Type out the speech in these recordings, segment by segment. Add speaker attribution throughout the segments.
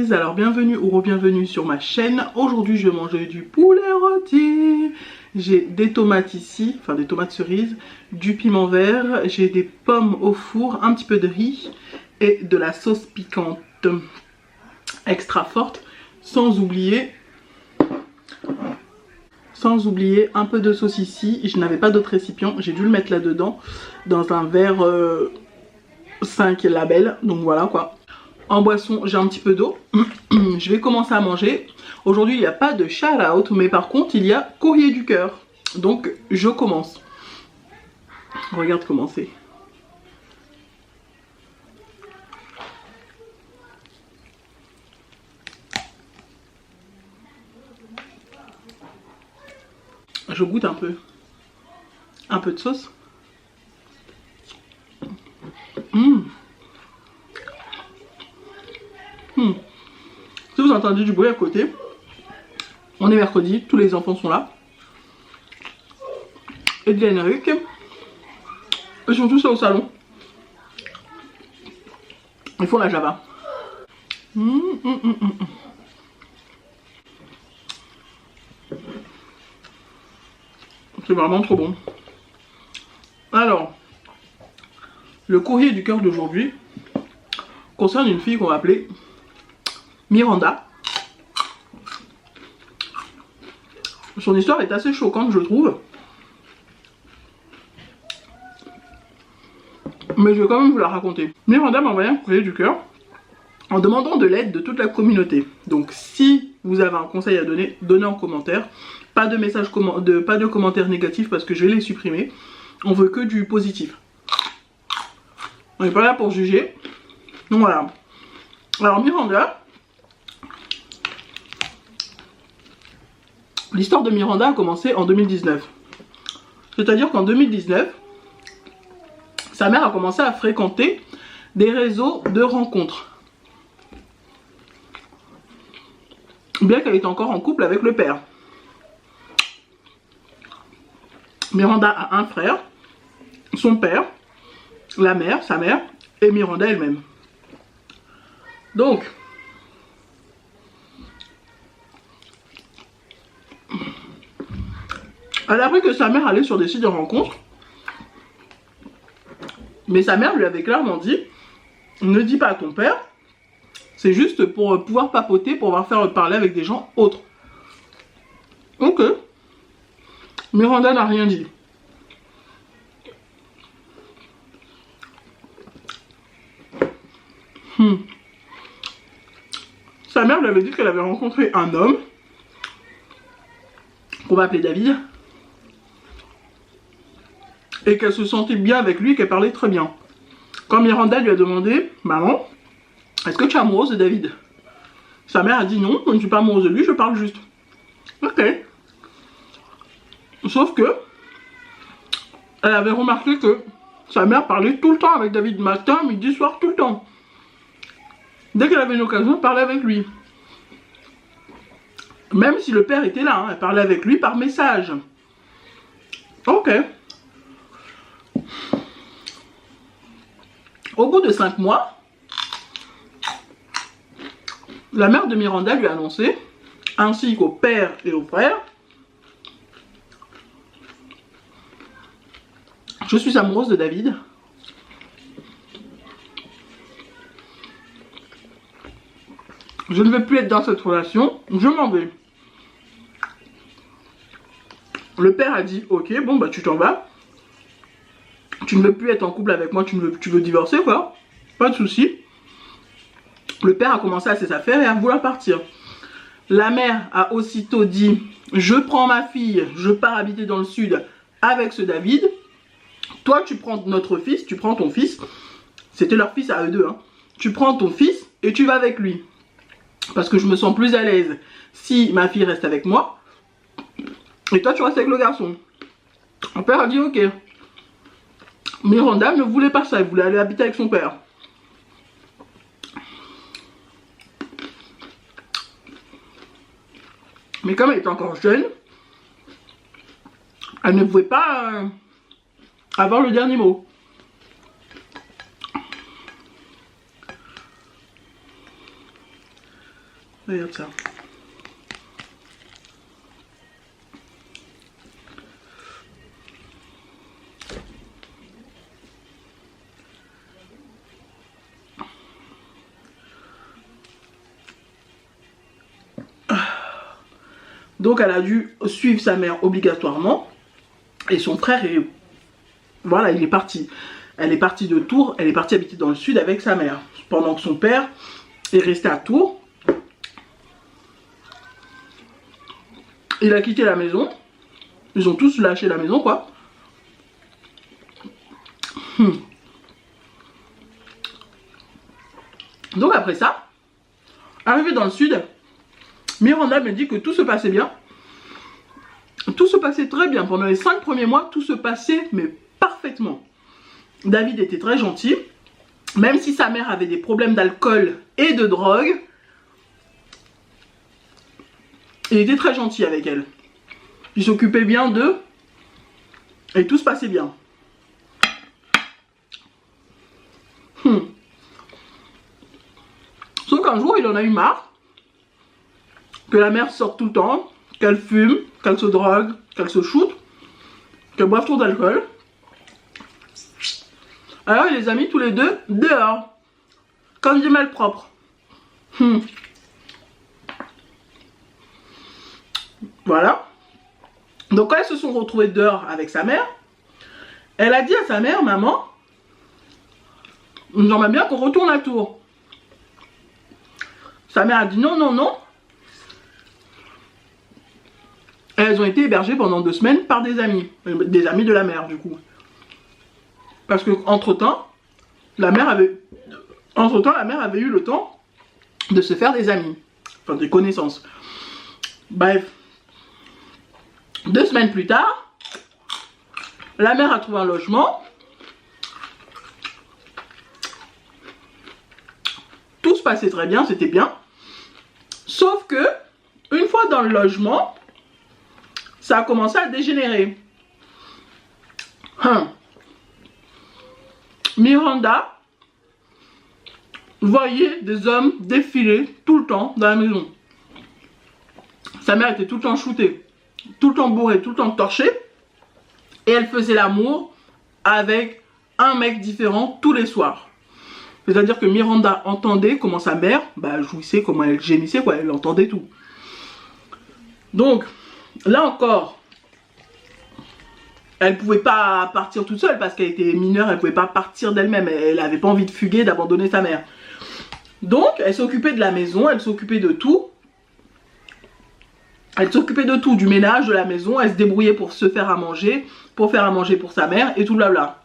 Speaker 1: guys, alors bienvenue ou re-bienvenue sur ma chaîne. Aujourd'hui je vais manger du poulet rôti. J'ai des tomates ici, enfin des tomates cerises, du piment vert, j'ai des pommes au four, un petit peu de riz et de la sauce piquante extra forte, sans oublier un peu de sauce ici. Je n'avais pas d'autre récipient, j'ai dû le mettre là dedans dans un verre 5 labels, donc voilà quoi. En boisson, j'ai un petit peu d'eau. Je vais commencer à manger. Aujourd'hui, il n'y a pas de shout-out, mais par contre, il y a courrier du cœur. Donc, je commence. Regarde comment c'est. Je goûte un peu. Un peu de sauce. Si vous entendez du bruit à côté, on est mercredi, tous les enfants sont là. Et Diane et Eric, ils sont tous là au salon. Ils font la Java. C'est vraiment trop bon. Alors, le courrier du cœur d'aujourd'hui concerne une fille qu'on va appeler Miranda. Son histoire est assez choquante, je trouve. Mais je vais quand même vous la raconter. Miranda m'a envoyé un courrier du cœur en demandant de l'aide de toute la communauté. Donc si vous avez un conseil à donner, donnez en commentaire. Pas de messages, pas de commentaires négatifs parce que je vais les supprimer. On veut que du positif. On n'est pas là pour juger. Donc voilà. Alors Miranda, l'histoire de Miranda a commencé en 2019. C'est-à-dire qu'en 2019, sa mère a commencé à fréquenter des réseaux de rencontres. Bien qu'elle était encore en couple avec le père. Miranda a un frère, son père, la mère, sa mère, et Miranda elle-même. Donc, elle a appris que sa mère allait sur des sites de rencontres. Mais sa mère lui avait clairement dit, ne dis pas à ton père, c'est juste pour pouvoir papoter, pour pouvoir faire parler avec des gens autres. Ok. Miranda n'a rien dit. Sa mère lui avait dit qu'elle avait rencontré un homme, qu'on va appeler David, et qu'elle se sentait bien avec lui et qu'elle parlait très bien. Quand Miranda lui a demandé, maman, est-ce que tu es amoureuse de David? Sa mère a dit non, je ne suis pas amoureuse de lui, je parle juste. Ok. Sauf que, elle avait remarqué que sa mère parlait tout le temps avec David, matin, midi, soir, tout le temps. Dès qu'elle avait une occasion, elle parlait avec lui. Même si le père était là, hein, elle parlait avec lui par message. Ok. Au bout de 5 mois, la mère de Miranda lui a annoncé, ainsi qu'au père et au frère, je suis amoureuse de David. Je ne vais plus être dans cette relation, je m'en vais. Le père a dit, ok, bon bah tu t'en vas. Tu ne veux plus être en couple avec moi, tu veux divorcer quoi. Pas de souci. Le père a commencé à ses affaires et à vouloir partir. La mère a aussitôt dit, je prends ma fille, je pars habiter dans le sud avec ce David. Toi tu prends notre fils, tu prends ton fils. C'était leur fils à eux deux. Hein. Tu prends ton fils et tu vas avec lui. Parce que je me sens plus à l'aise si ma fille reste avec moi. Et toi tu restes avec le garçon. Mon père a dit ok. Miranda ne voulait pas ça, elle voulait aller habiter avec son père. Mais comme elle était encore jeune, elle ne pouvait pas avoir le dernier mot. Regarde ça. Donc elle a dû suivre sa mère obligatoirement. Et son frère, voilà, il est parti. Elle est partie de Tours, elle est partie habiter dans le sud avec sa mère. Pendant que son père est resté à Tours. Il a quitté la maison. Ils ont tous lâché la maison, quoi. Donc après ça, arrivé dans le sud, Miranda me dit que tout se passait bien. Tout se passait très bien. Pendant les 5 premiers mois, tout se passait mais parfaitement. David était très gentil. Même si sa mère avait des problèmes d'alcool et de drogue, il était très gentil avec elle. Il s'occupait bien d'eux. Et tout se passait bien. Sauf qu'un jour, il en a eu marre. Que la mère sorte tout le temps. Qu'elle fume, qu'elle se drogue, qu'elle se shoot. Qu'elle boive trop d'alcool. Alors il les a mis tous les deux dehors. Comme des malpropres. Voilà. Donc quand elles se sont retrouvées dehors avec sa mère, elle a dit à sa mère, maman, j'aimerais bien qu'on retourne à Tours. Sa mère a dit non, non, non. Et elles ont été hébergées pendant 2 semaines par des amis de la mère du coup. Parce que entre-temps, la mère avait eu le temps de se faire des amis. Enfin, des connaissances. Bref. 2 semaines plus tard, la mère a trouvé un logement. Tout se passait très bien, c'était bien. Sauf que, une fois dans le logement, ça a commencé à dégénérer. Miranda voyait des hommes défiler tout le temps dans la maison. Sa mère était tout le temps shootée, tout le temps bourrée, tout le temps torchée. Et elle faisait l'amour avec un mec différent tous les soirs. C'est-à-dire que Miranda entendait comment sa mère jouissait, comment elle gémissait, quoi, elle entendait tout. Donc, là encore, elle pouvait pas partir toute seule parce qu'elle était mineure, elle pouvait pas partir d'elle-même, elle avait pas envie de fuguer, d'abandonner sa mère. Donc, elle s'occupait de la maison, elle s'occupait de tout. Elle s'occupait de tout, du ménage, de la maison, elle se débrouillait pour se faire à manger, pour faire à manger pour sa mère et tout blabla.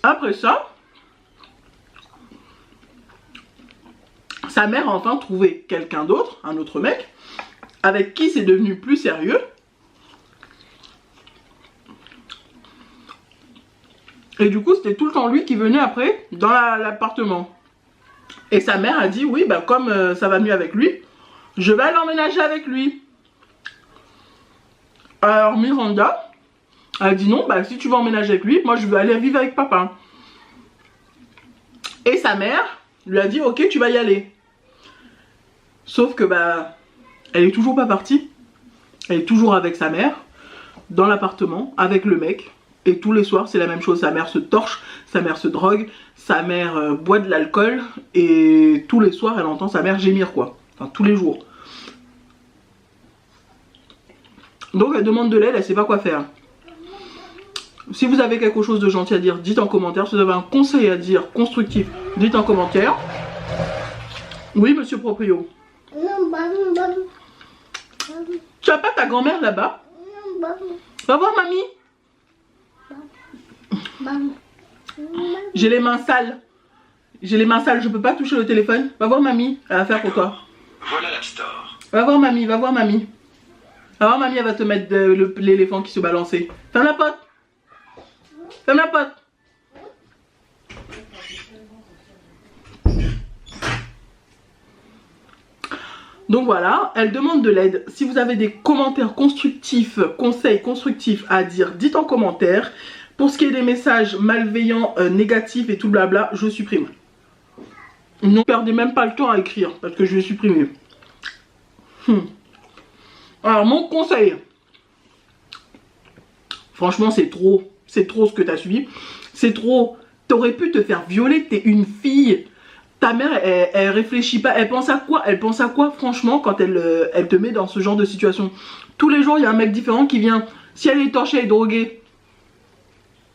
Speaker 1: Après ça, sa mère a enfin trouvé quelqu'un d'autre, un autre mec, avec qui c'est devenu plus sérieux. Et du coup, c'était tout le temps lui qui venait après dans l'appartement. Et sa mère a dit, oui, comme ça va mieux avec lui, je vais aller emménager avec lui. Alors Miranda a dit non, si tu veux emménager avec lui, moi je veux aller vivre avec papa. Et sa mère lui a dit, ok, tu vas y aller. Sauf que elle est toujours pas partie. Elle est toujours avec sa mère, dans l'appartement, avec le mec. Et tous les soirs, c'est la même chose. Sa mère se torche, sa mère se drogue, sa mère boit de l'alcool. Et tous les soirs, elle entend sa mère gémir, quoi. Enfin, tous les jours. Donc, elle demande de l'aide, elle sait pas quoi faire. Si vous avez quelque chose de gentil à dire, dites en commentaire. Si vous avez un conseil à dire, constructif, dites en commentaire. Oui, monsieur Proprio. Tu as pas ta grand-mère là-bas? Va voir mamie. J'ai les mains sales. J'ai les mains sales, je peux pas toucher le téléphone. Va voir mamie, elle va faire pour toi.
Speaker 2: Voilà l'App Store.
Speaker 1: Va voir mamie, va voir mamie. Va voir mamie, elle va te mettre l'éléphant qui se balançait. Ferme la porte. Ferme la porte. Donc voilà, elle demande de l'aide. Si vous avez des commentaires constructifs, conseils constructifs à dire, dites en commentaire. Pour ce qui est des messages malveillants, négatifs et tout blabla, je supprime. Ne perdez même pas le temps à écrire parce que je vais supprimer. Alors mon conseil, franchement c'est trop ce que tu as suivi. C'est trop, t'aurais pu te faire violer, t'es une fille. Ta mère, elle réfléchit pas, elle pense à quoi? Elle pense à quoi franchement quand elle te met dans ce genre de situation? Tous les jours il y a un mec différent qui vient, si elle est torchée et droguée,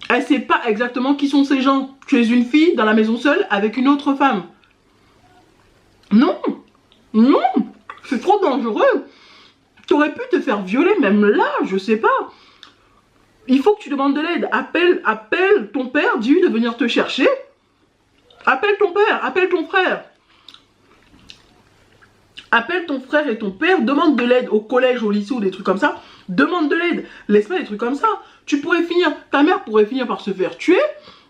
Speaker 1: elle sait pas exactement qui sont ces gens. Tu es une fille dans la maison seule avec une autre femme. Non, non, c'est trop dangereux. Tu aurais pu te faire violer même là, je sais pas. Il faut que tu demandes de l'aide. Appelle ton père, dis-lui de venir te chercher. Appelle ton père, appelle ton frère. Appelle ton frère et ton père, demande de l'aide au collège, au lycée ou des trucs comme ça. Demande de l'aide. Laisse pas des trucs comme ça. Tu pourrais finir, ta mère pourrait finir par se faire tuer.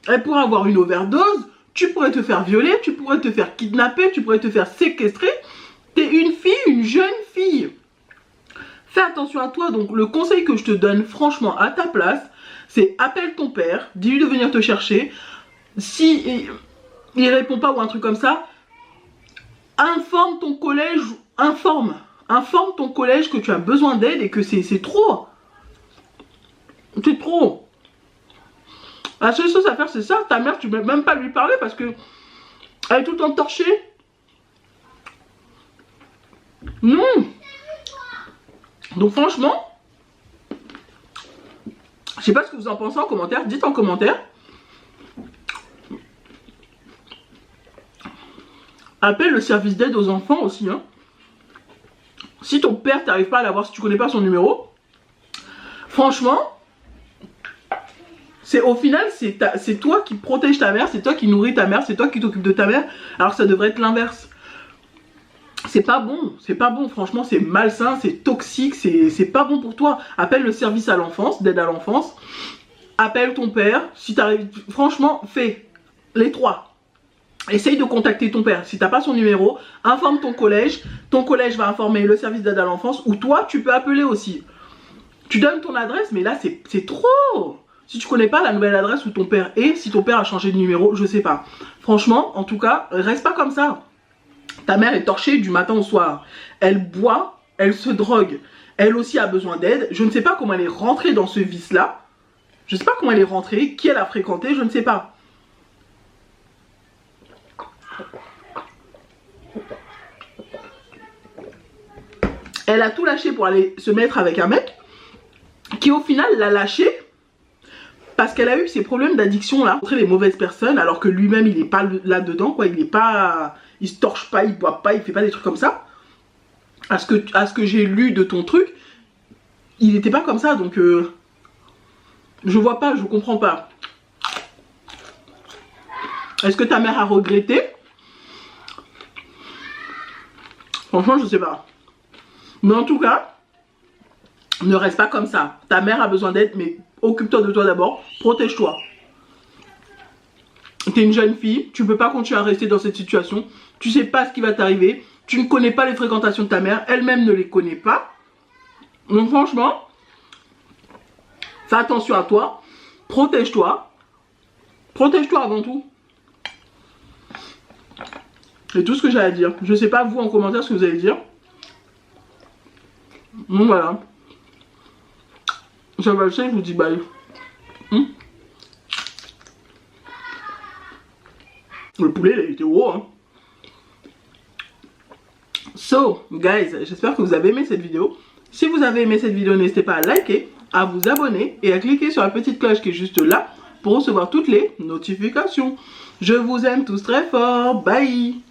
Speaker 1: Elle pourrait avoir une overdose. Tu pourrais te faire violer, tu pourrais te faire kidnapper, tu pourrais te faire séquestrer. T'es une fille, une jeune fille. Fais attention à toi, donc le conseil que je te donne franchement à ta place, c'est appelle ton père, dis-lui de venir te chercher. Si il répond pas ou un truc comme ça, informe ton collège, informe ton collège que tu as besoin d'aide et que c'est trop. C'est trop. La seule chose à faire c'est ça, ta mère tu peux même pas lui parler parce que elle est tout le temps torchée. Non. Donc franchement, je sais pas ce que vous en pensez en commentaire, dites en commentaire. Appelle le service d'aide aux enfants aussi. Hein. Si ton père t'arrive pas à l'avoir, si tu connais pas son numéro, franchement, c'est au final, c'est toi qui protège ta mère, c'est toi qui nourris ta mère, c'est toi qui t'occupes de ta mère, alors que ça devrait être l'inverse. C'est pas bon, franchement, c'est malsain, c'est toxique, c'est pas bon pour toi. Appelle le service à l'enfance, d'aide à l'enfance, appelle ton père, si t'arrives, franchement, fais les trois. Essaye de contacter ton père, si t'as pas son numéro, informe ton collège va informer le service d'aide à l'enfance, ou toi, tu peux appeler aussi. Tu donnes ton adresse, mais là, c'est trop. Si tu connais pas la nouvelle adresse où ton père est, si ton père a changé de numéro, je sais pas. Franchement, en tout cas, reste pas comme ça. Ta mère est torchée du matin au soir. Elle boit, elle se drogue. Elle aussi a besoin d'aide. Je ne sais pas comment elle est rentrée dans ce vice-là. Je ne sais pas comment elle est rentrée, qui elle a fréquenté, je ne sais pas. Elle a tout lâché pour aller se mettre avec un mec qui au final l'a lâché parce qu'elle a eu ces problèmes d'addiction là, contre les mauvaises personnes, alors que lui-même il n'est pas là-dedans, quoi. Il se torche pas, il boit pas, il fait pas des trucs comme ça. À ce que j'ai lu de ton truc, il n'était pas comme ça, donc je vois pas, je comprends pas. Est-ce que ta mère a regretté? Franchement, je sais pas. Mais en tout cas, ne reste pas comme ça. Ta mère a besoin d'aide, mais occupe-toi de toi d'abord. Protège-toi. T'es une jeune fille, tu peux pas continuer à rester dans cette situation. Tu sais pas ce qui va t'arriver. Tu ne connais pas les fréquentations de ta mère. Elle-même ne les connaît pas. Donc franchement, fais attention à toi. Protège-toi. Protège-toi avant tout. C'est tout ce que j'ai à dire. Je sais pas vous en commentaire ce que vous allez dire. Donc voilà. Ça va le faire, je vous dis bye. Le poulet il était gros hein. So guys, j'espère que vous avez aimé cette vidéo. Si vous avez aimé cette vidéo, n'hésitez pas à liker, à vous abonner et à cliquer sur la petite cloche qui est juste là pour recevoir toutes les notifications. Je vous aime tous très fort. Bye.